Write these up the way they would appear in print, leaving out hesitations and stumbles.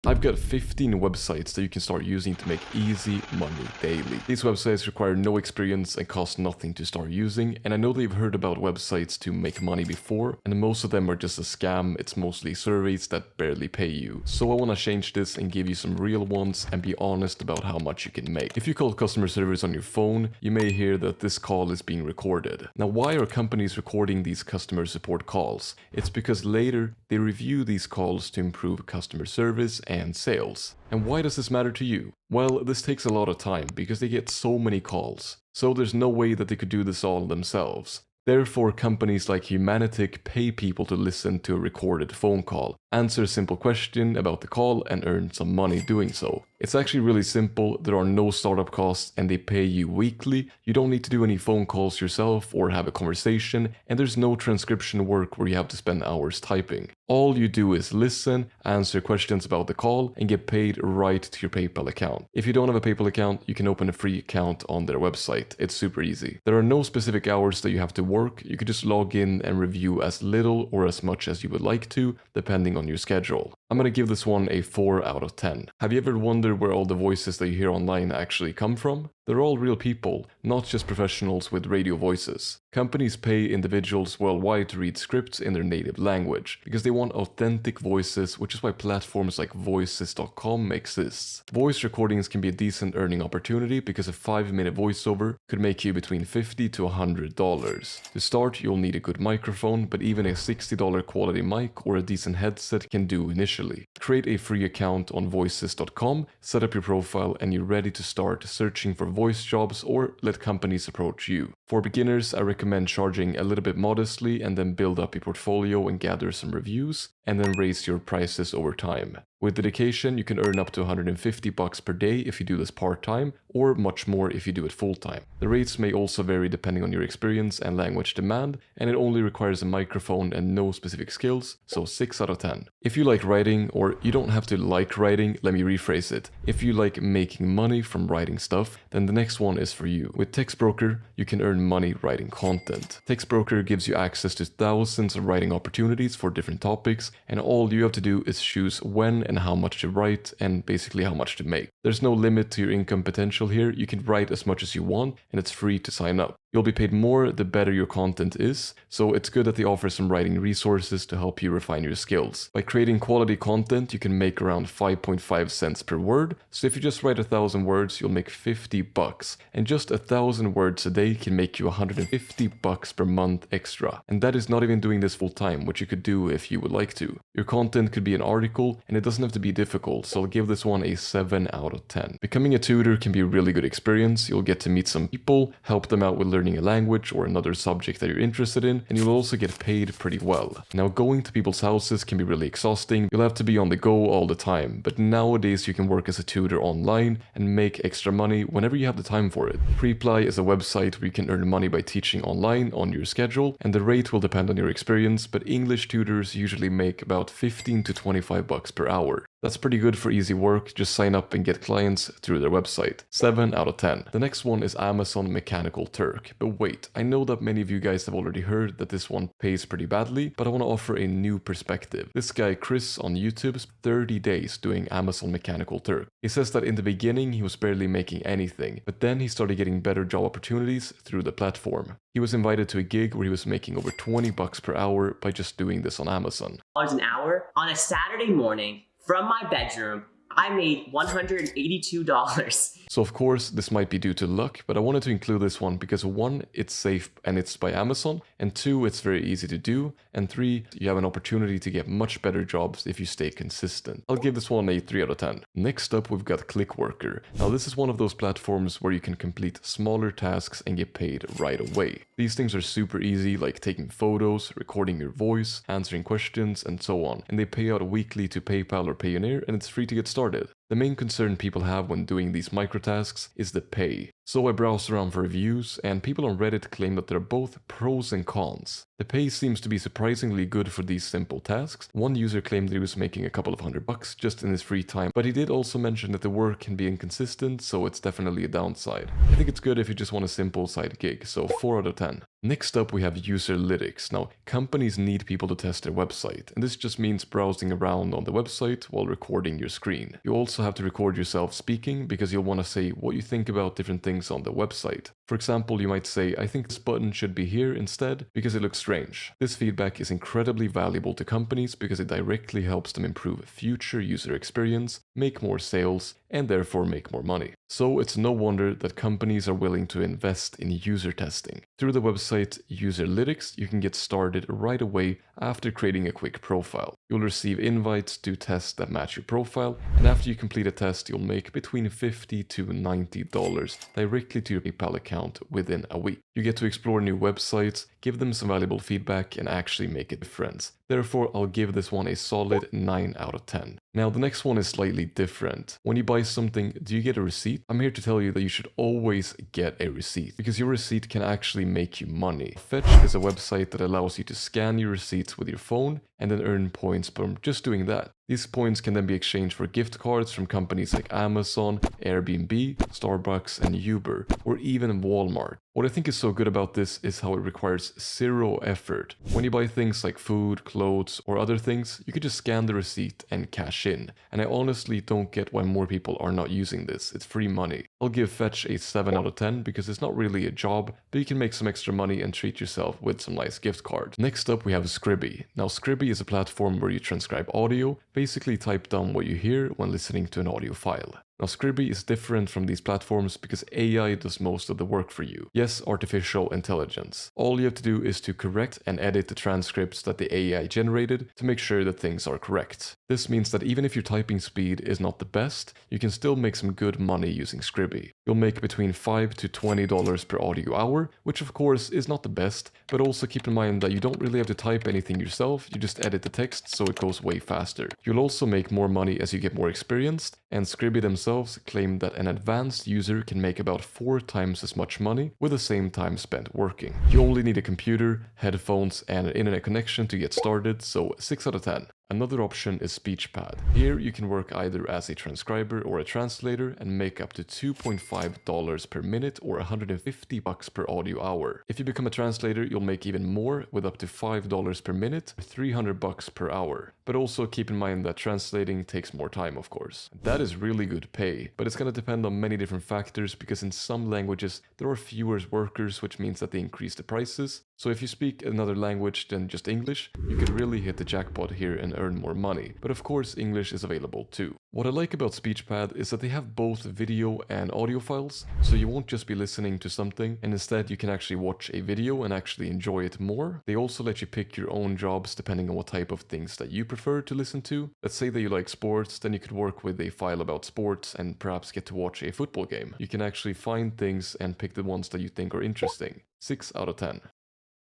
I've got 15 websites that you can start using to make easy money daily. These websites require no experience and cost nothing to start using, and I know that you've heard about websites to make money before, and most of them are just a scam. It's mostly surveys that barely pay you. So I want to change this and give you some real ones and be honest about how much you can make. If you call customer service on your phone, you may hear that this call is being recorded. Now, why are companies recording these customer support calls? It's because later they review these calls to improve customer service and sales. And why does this matter to you? Well, this takes a lot of time because they get so many calls. So there's no way that they could do this all themselves. Therefore, companies like Humanitic pay people to listen to a recorded phone call, answer a simple question about the call, and earn some money doing so. It's actually really simple, there are no startup costs, and they pay you weekly. You don't need to do any phone calls yourself or have a conversation, and there's no transcription work where you have to spend hours typing. All you do is listen, answer questions about the call, and get paid right to your PayPal account. If you don't have a PayPal account, you can open a free account on their website. It's super easy. There are no specific hours that you have to work. You could just log in and review as little or as much as you would like to, depending on your schedule. I'm gonna give this one a 4 out of 10. Have you ever wondered where all the voices that you hear online actually come from? They're all real people, not just professionals with radio voices. Companies pay individuals worldwide to read scripts in their native language because they want authentic voices, which is why platforms like voices.com exists. Voice recordings can be a decent earning opportunity because a 5-minute voiceover could make you between $50 to $100. To start, you'll need a good microphone, but even a $60 quality mic or a decent headset can do initially. Create a free account on voices.com, set up your profile, and you're ready to start searching for voice jobs or let companies approach you. For beginners, I recommend charging a little bit modestly and then build up a portfolio and gather some reviews, and then raise your prices over time. With dedication, you can earn up to $150 per day if you do this part-time, or much more if you do it full-time. The rates may also vary depending on your experience and language demand, and it only requires a microphone and no specific skills, so 6 out of 10. If you like writing, or you don't have to like writing, let me rephrase it. If you like making money from writing stuff, then the next one is for you. With TextBroker, you can earn money writing content. TextBroker gives you access to thousands of writing opportunities for different topics, and all you have to do is choose when and how much to write and basically how much to make. There's no limit to your income potential here. You can write as much as you want and it's free to sign up. You'll be paid more the better your content is, so it's good that they offer some writing resources to help you refine your skills. By creating quality content, you can make around 5.5 cents per word, so if you just write 1,000 words, you'll make $50, and just 1,000 words a day can make you $150 per month extra. And that is not even doing this full time, which you could do if you would like to. Your content could be an article, and it doesn't have to be difficult, so I'll give this one a 7 out of 10. Becoming a tutor can be a really good experience. You'll get to meet some people, help them out with learning a language or another subject that you're interested in, and you'll also get paid pretty well. Now, going to people's houses can be really exhausting. You'll have to be on the go all the time, but nowadays you can work as a tutor online and make extra money whenever you have the time for it. Preply is a website where you can earn money by teaching online on your schedule, and the rate will depend on your experience, but English tutors usually make about 15 to 25 bucks per hour. That's pretty good for easy work. Just sign up and get clients through their website. 7 out of 10. The next one is Amazon Mechanical Turk. But wait, I know that many of you guys have already heard that this one pays pretty badly, but I want to offer a new perspective. This guy Chris on YouTube spent 30 days doing Amazon Mechanical Turk. He says that in the beginning he was barely making anything, but then he started getting better job opportunities through the platform. He was invited to a gig where he was making over 20 bucks per hour by just doing this on Amazon. An hour on a Saturday morning. From my bedroom, I made $182. So of course, this might be due to luck, but I wanted to include this one because 1, it's safe and it's by Amazon, and 2, it's very easy to do, and 3, you have an opportunity to get much better jobs if you stay consistent. I'll give this one a 3 out of 10. Next up, we've got Clickworker. Now this is one of those platforms where you can complete smaller tasks and get paid right away. These things are super easy, like taking photos, recording your voice, answering questions, and so on, and they pay out weekly to PayPal or Payoneer, and it's free to get started. The main concern people have when doing these microtasks is the pay. So I browsed around for reviews, and people on Reddit claim that there are both pros and cons. The pay seems to be surprisingly good for these simple tasks. One user claimed that he was making a couple of $100 just in his free time, but he did also mention that the work can be inconsistent, so it's definitely a downside. I think it's good if you just want a simple side gig, so 4 out of 10. Next up we have Userlytics. Now, companies need people to test their website, and this just means browsing around on the website while recording your screen. You also have to record yourself speaking because you'll want to say what you think about different things on the website. For example, you might say, I think this button should be here instead because it looks strange. This feedback is incredibly valuable to companies because it directly helps them improve future user experience, make more sales, and therefore make more money. So it's no wonder that companies are willing to invest in user testing. Through the website Userlytics, you can get started right away after creating a quick profile. You'll receive invites to tests that match your profile, and after you complete a test, you'll make between $50 to $90 directly to your PayPal account within a week. You get to explore new websites, give them some valuable feedback, and actually make a difference. Therefore, I'll give this one a solid 9 out of 10. Now, the next one is slightly different. When you buy something, do you get a receipt? I'm here to tell you that you should always get a receipt, because your receipt can actually make you money. Fetch is a website that allows you to scan your receipts with your phone and then earn points from just doing that. These points can then be exchanged for gift cards from companies like Amazon, Airbnb, Starbucks, and Uber, or even Walmart. What I think is so good about this is how it requires zero effort. When you buy things like food, clothes, or other things, you could just scan the receipt and cash in. And I honestly don't get why more people are not using this. It's free money. I'll give Fetch a 7 out of 10 because it's not really a job, but you can make some extra money and treat yourself with some nice gift cards. Next up we have Scribby. Now Scribby is a platform where you transcribe audio, basically type down what you hear when listening to an audio file. Now Scribby is different from these platforms because AI does most of the work for you. Yes, artificial intelligence. All you have to do is to correct and edit the transcripts that the AI generated to make sure that things are correct. This means that even if your typing speed is not the best, you can still make some good money using Scribby. You'll make between $5 to $20 per audio hour, which of course is not the best, but also keep in mind that you don't really have to type anything yourself, you just edit the text so it goes way faster. You'll also make more money as you get more experienced, and Scribby themselves claim that an advanced user can make about 4 times as much money with the same time spent working. You only need a computer, headphones, and an internet connection to get started, so 6 out of 10. Another option is SpeechPad. Here you can work either as a transcriber or a translator and make up to $2.5 per minute or $150 per audio hour. If you become a translator, you'll make even more with up to $5 per minute or $300 per hour. But also keep in mind that translating takes more time, of course. That is really good pay, but it's going to depend on many different factors because in some languages there are fewer workers, which means that they increase the prices. So if you speak another language than just English, you could really hit the jackpot here and earn more money. But of course, English is available too. What I like about SpeechPad is that they have both video and audio files, so you won't just be listening to something, and instead you can actually watch a video and actually enjoy it more. They also let you pick your own jobs depending on what type of things that you prefer to listen to. Let's say that you like sports, then you could work with a file about sports and perhaps get to watch a football game. You can actually find things and pick the ones that you think are interesting. 6 out of 10.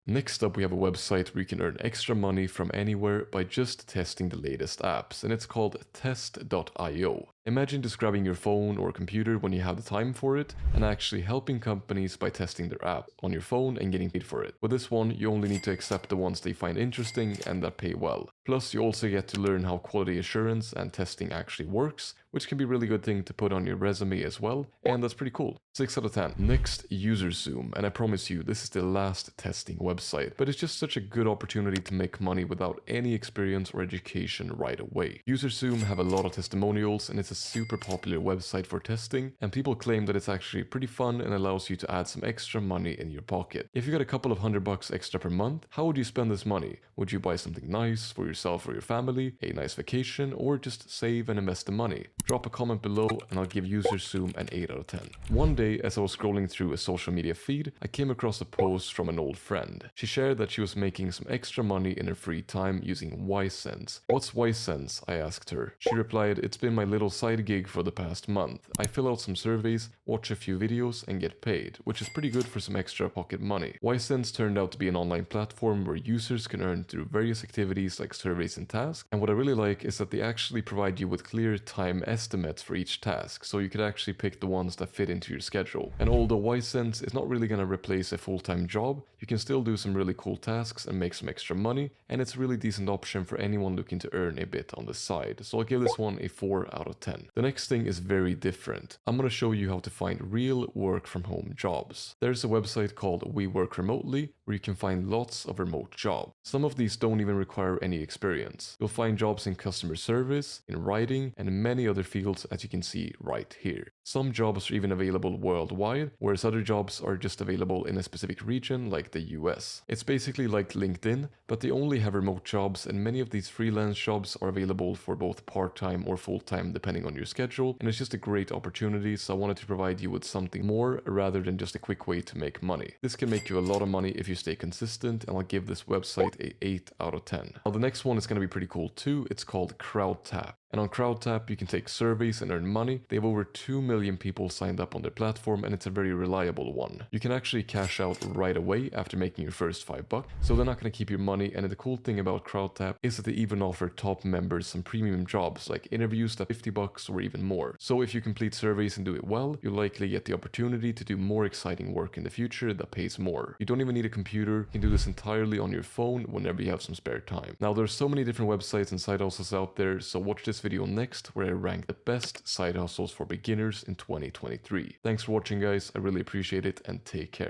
Next up, we have a website where you can earn extra money from anywhere by just testing the latest apps, and it's called test.io. Imagine just grabbing your phone or computer when you have the time for it and actually helping companies by testing their app on your phone and getting paid for it. With this one, you only need to accept the ones they find interesting and that pay well. Plus, you also get to learn how quality assurance and testing actually works, which can be a really good thing to put on your resume as well, and that's pretty cool. 6 out of 10. Next, UserZoom, and I promise you, this is the last testing website, but it's just such a good opportunity to make money without any experience or education right away. UserZoom have a lot of testimonials, and it's a super popular website for testing, and people claim that it's actually pretty fun and allows you to add some extra money in your pocket. If you got a couple of $100 extra per month, how would you spend this money? Would you buy something nice for yourself or your family, a nice vacation, or just save and invest the money? Drop a comment below and I'll give UserZoom an 8 out of 10. One day, as I was scrolling through a social media feed, I came across a post from an old friend. She shared that she was making some extra money in her free time using Ysense. What's Ysense? I asked her. She replied, it's been my little side side gig for the past month. I fill out some surveys, watch a few videos, and get paid, which is pretty good for some extra pocket money. Ysense turned out to be an online platform where users can earn through various activities like surveys and tasks, and what I really like is that they actually provide you with clear time estimates for each task, so you could actually pick the ones that fit into your schedule. And although Ysense is not really going to replace a full-time job, you can still do some really cool tasks and make some extra money, and it's a really decent option for anyone looking to earn a bit on the side, so I'll give this one a 4 out of 10. The next thing is very different. I'm going to show you how to find real work from home jobs. There's a website called We Work Remotely where you can find lots of remote jobs. Some of these don't even require any experience. You'll find jobs in customer service, in writing, and in many other fields, as you can see right here. Some jobs are even available worldwide, whereas other jobs are just available in a specific region like the US. It's basically like LinkedIn, but they only have remote jobs, and many of these freelance jobs are available for both part-time or full-time depending on your schedule, and it's just a great opportunity, so I wanted to provide you with something more rather than just a quick way to make money. This can make you a lot of money if you stay consistent, and I'll give this website a 8 out of 10. Now the next one is going to be pretty cool too. It's called CrowdTap. And on CrowdTap, you can take surveys and earn money. They have over 2 million people signed up on their platform, and it's a very reliable one. You can actually cash out right away after making your first $5, so they're not going to keep your money. And the cool thing about CrowdTap is that they even offer top members some premium jobs, like interviews at $50 or even more. So if you complete surveys and do it well, you'll likely get the opportunity to do more exciting work in the future that pays more. You don't even need a computer. You can do this entirely on your phone whenever you have some spare time. Now there's so many different websites and side hustles out there, so watch this video next where I rank the best side hustles for beginners in 2023. Thanks for watching guys, I really appreciate it, and take care.